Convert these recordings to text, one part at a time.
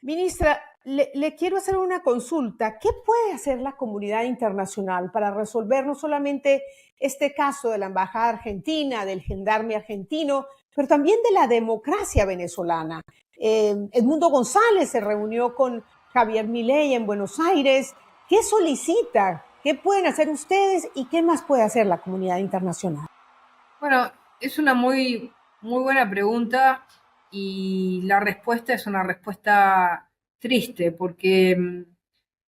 Ministra, le quiero hacer una consulta. ¿Qué puede hacer la comunidad internacional para resolver no solamente este caso de la embajada argentina, del gendarme argentino, pero también de la democracia venezolana? Edmundo González se reunió con Javier Milei en Buenos Aires. ¿Qué solicita? ¿Qué pueden hacer ustedes y qué más puede hacer la comunidad internacional? Bueno, es una muy buena pregunta y la respuesta es una respuesta triste porque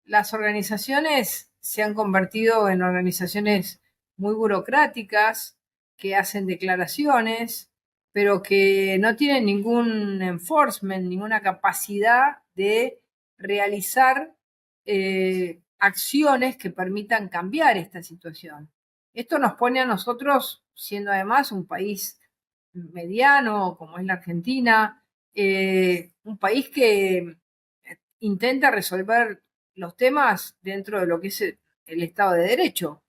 las organizaciones se han convertido en organizaciones muy burocráticas que hacen declaraciones, pero que no tienen ningún enforcement, ninguna capacidad de realizar acciones que permitan cambiar esta situación. Esto nos pone a nosotros, siendo además un país mediano, como es la Argentina, un país que intenta resolver los temas dentro de lo que es el Estado de Derecho.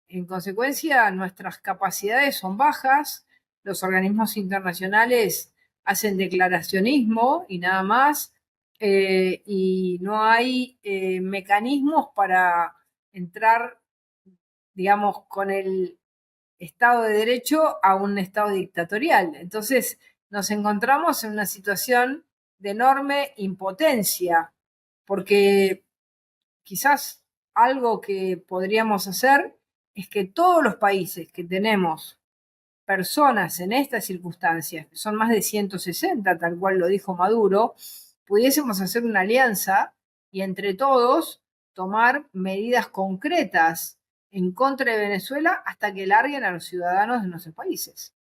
En consecuencia, nuestras capacidades son bajas, los organismos internacionales hacen declaracionismo y nada más, y no hay mecanismos para entrar, digamos, con el Estado de Derecho a un Estado dictatorial. Entonces, nos encontramos en una situación de enorme impotencia, porque quizás algo que podríamos hacer es que todos los países que tenemos personas en estas circunstancias, que son más de 160, tal cual lo dijo Maduro, pudiésemos hacer una alianza y entre todos tomar medidas concretas en contra de Venezuela hasta que larguen a los ciudadanos de nuestros países.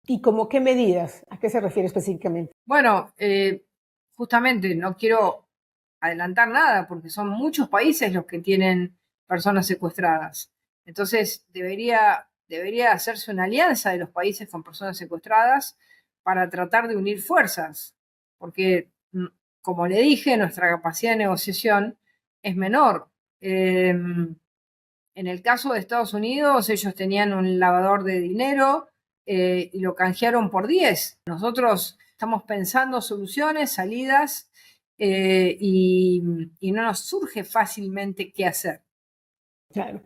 ¿Y cómo qué medidas? ¿A qué se refiere específicamente? Bueno, justamente no quiero adelantar nada porque son muchos países los que tienen personas secuestradas. Entonces, debería hacerse una alianza de los países con personas secuestradas para tratar de unir fuerzas, porque, como le dije, nuestra capacidad de negociación es menor. En el caso de Estados Unidos, ellos tenían un lavador de dinero y lo canjearon por 10. Nosotros estamos pensando soluciones, salidas, y no nos surge fácilmente qué hacer. Claro.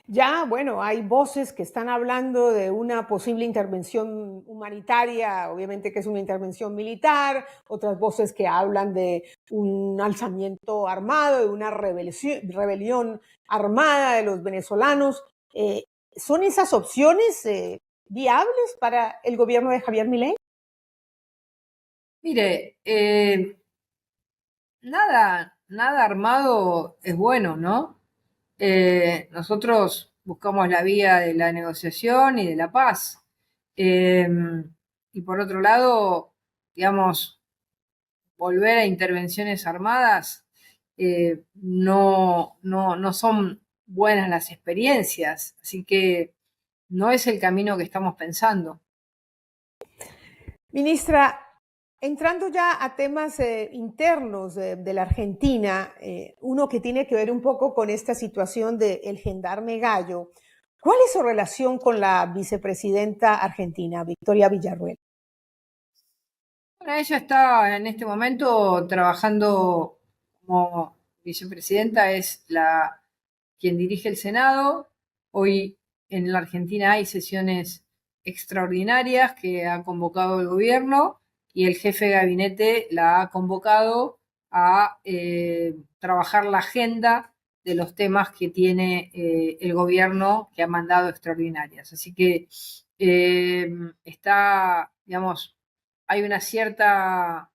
Ya, bueno, hay voces que están hablando de una posible intervención humanitaria, obviamente que es una intervención militar, otras voces que hablan de un alzamiento armado, de una rebelión armada de los venezolanos. ¿Son esas opciones viables para el gobierno de Javier Milei? Mire, nada armado es bueno, ¿no? Nosotros buscamos la vía de la negociación y de la paz. Eh, y por otro lado, digamos, volver a intervenciones armadas no son buenas las experiencias, así que no es el camino que estamos pensando. Ministra, entrando ya a temas internos de la Argentina, uno que tiene que ver un poco con esta situación del gendarme Gallo, ¿cuál es su relación con la vicepresidenta argentina, Victoria Villarruel? Bueno, ella está en este momento trabajando como vicepresidenta, es la quien dirige el Senado. Hoy en la Argentina hay sesiones extraordinarias que ha convocado el gobierno y el jefe de gabinete la ha convocado a trabajar la agenda de los temas que tiene el gobierno que ha mandado extraordinarias. Así que eh, está, digamos, hay una cierta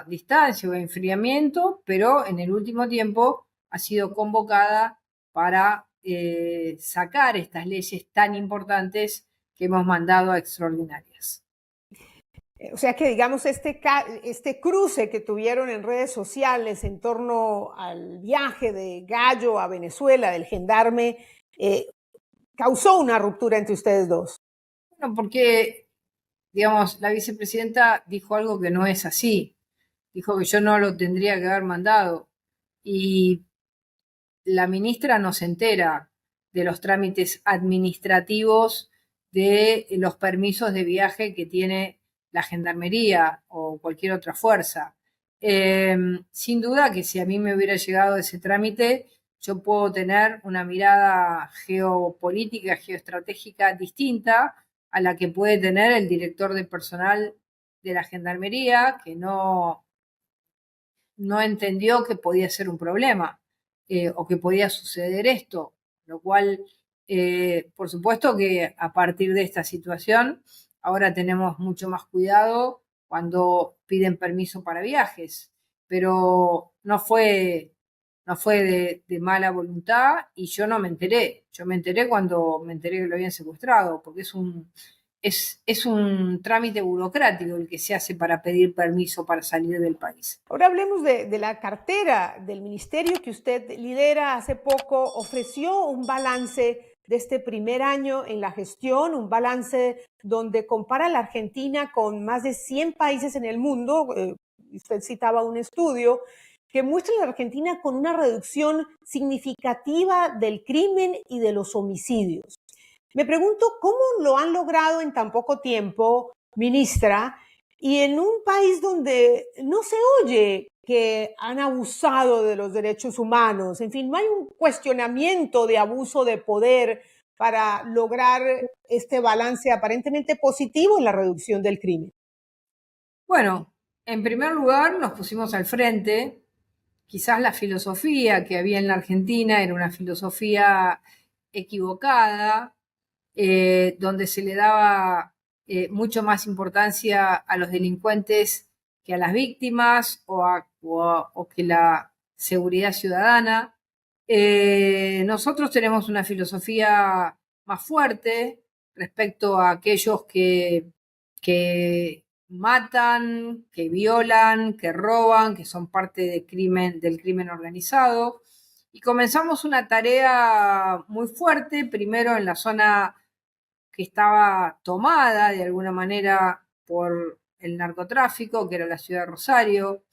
distancia o enfriamiento, pero en el último tiempo ha sido convocada para sacar estas leyes tan importantes que hemos mandado a extraordinarias. O sea que, digamos, este cruce que tuvieron en redes sociales en torno al viaje de Gallo a Venezuela, del gendarme, eh, causó una ruptura entre ustedes dos. Bueno, porque, digamos, la vicepresidenta dijo algo que no es así. Dijo que yo no lo tendría que haber mandado. Y la ministra no se entera de los trámites administrativos de los permisos de viaje que tiene la gendarmería o cualquier otra fuerza. Sin duda que si a mí me hubiera llegado ese trámite, yo puedo tener una mirada geopolítica, geoestratégica distinta a la que puede tener el director de personal de la Gendarmería, que no entendió que podía ser un problema o que podía suceder esto, lo cual, por supuesto que a partir de esta situación, ahora tenemos mucho más cuidado cuando piden permiso para viajes, pero no fue de mala voluntad y yo no me enteré. Yo me enteré cuando me enteré que lo habían secuestrado, porque es un trámite burocrático el que se hace para pedir permiso para salir del país. Ahora hablemos de la cartera del ministerio que usted lidera. Hace poco ofreció un balance de este primer año en la gestión, un balance donde compara a la Argentina con más de 100 países en el mundo. Usted citaba un estudio que muestra a la Argentina con una reducción significativa del crimen y de los homicidios. Me pregunto cómo lo han logrado en tan poco tiempo, ministra, y en un país donde no se oye que han abusado de los derechos humanos. En fin, no hay un cuestionamiento de abuso de poder para lograr este balance aparentemente positivo en la reducción del crimen. Bueno, en primer lugar nos pusimos al frente. Quizás la filosofía que había en la Argentina era una filosofía equivocada, donde se le daba mucho más importancia a los delincuentes que a las víctimas o que la seguridad ciudadana. Nosotros tenemos una filosofía más fuerte respecto a aquellos que matan, que violan, que roban, que son parte del crimen organizado. Y comenzamos una tarea muy fuerte, primero en la zona que estaba tomada de alguna manera por el narcotráfico, que era la ciudad de Rosario.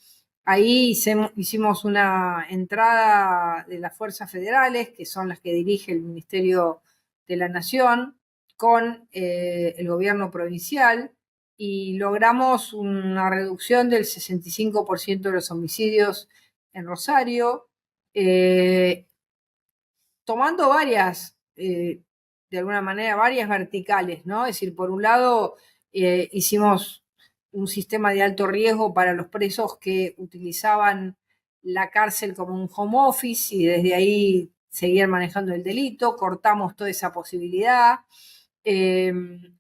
Ahí hicimos una entrada de las fuerzas federales, que son las que dirige el Ministerio de la Nación, con el gobierno provincial, y logramos una reducción del 65% de los homicidios en Rosario, tomando de alguna manera, varias verticales, ¿no? Es decir, por un lado, hicimos un sistema de alto riesgo para los presos que utilizaban la cárcel como un home office y desde ahí seguían manejando el delito, cortamos toda esa posibilidad,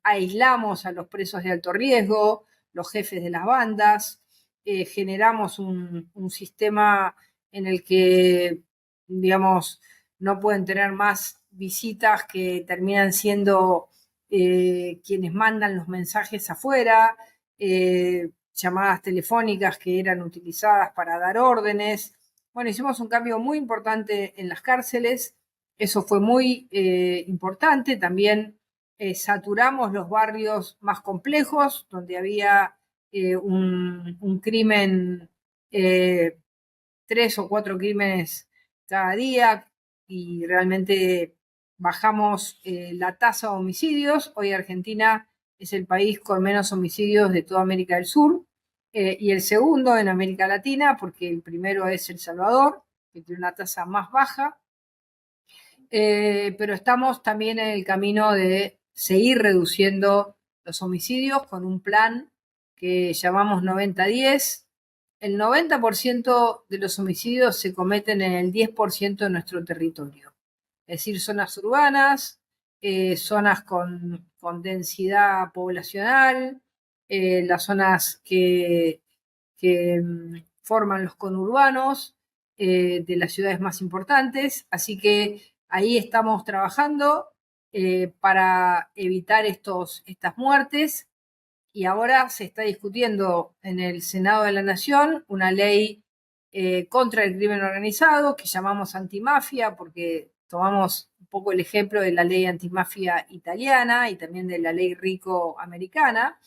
aislamos a los presos de alto riesgo, los jefes de las bandas, generamos un sistema en el que, digamos, no pueden tener más visitas que terminan siendo quienes mandan los mensajes afuera, llamadas telefónicas que eran utilizadas para dar órdenes. Bueno, hicimos un cambio muy importante en las cárceles, eso fue muy importante. También saturamos los barrios más complejos, donde había un crimen, 3 o 4 crímenes cada día, y realmente bajamos la tasa de homicidios. Hoy Argentina es el país con menos homicidios de toda América del Sur, y el segundo en América Latina, porque el primero es El Salvador, que tiene una tasa más baja, pero estamos también en el camino de seguir reduciendo los homicidios con un plan que llamamos 90-10. El 90% de los homicidios se cometen en el 10% de nuestro territorio, es decir, zonas urbanas, zonas con densidad poblacional, las zonas que forman los conurbanos de las ciudades más importantes. Así que ahí estamos trabajando para evitar estas muertes. Y ahora se está discutiendo en el Senado de la Nación una ley contra el crimen organizado que llamamos antimafia, porque tomamos un poco el ejemplo de la ley antimafia italiana y también de la ley RICO americana.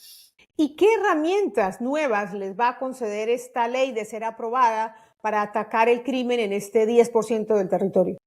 ¿Y qué herramientas nuevas les va a conceder esta ley de ser aprobada para atacar el crimen en este 10% del territorio?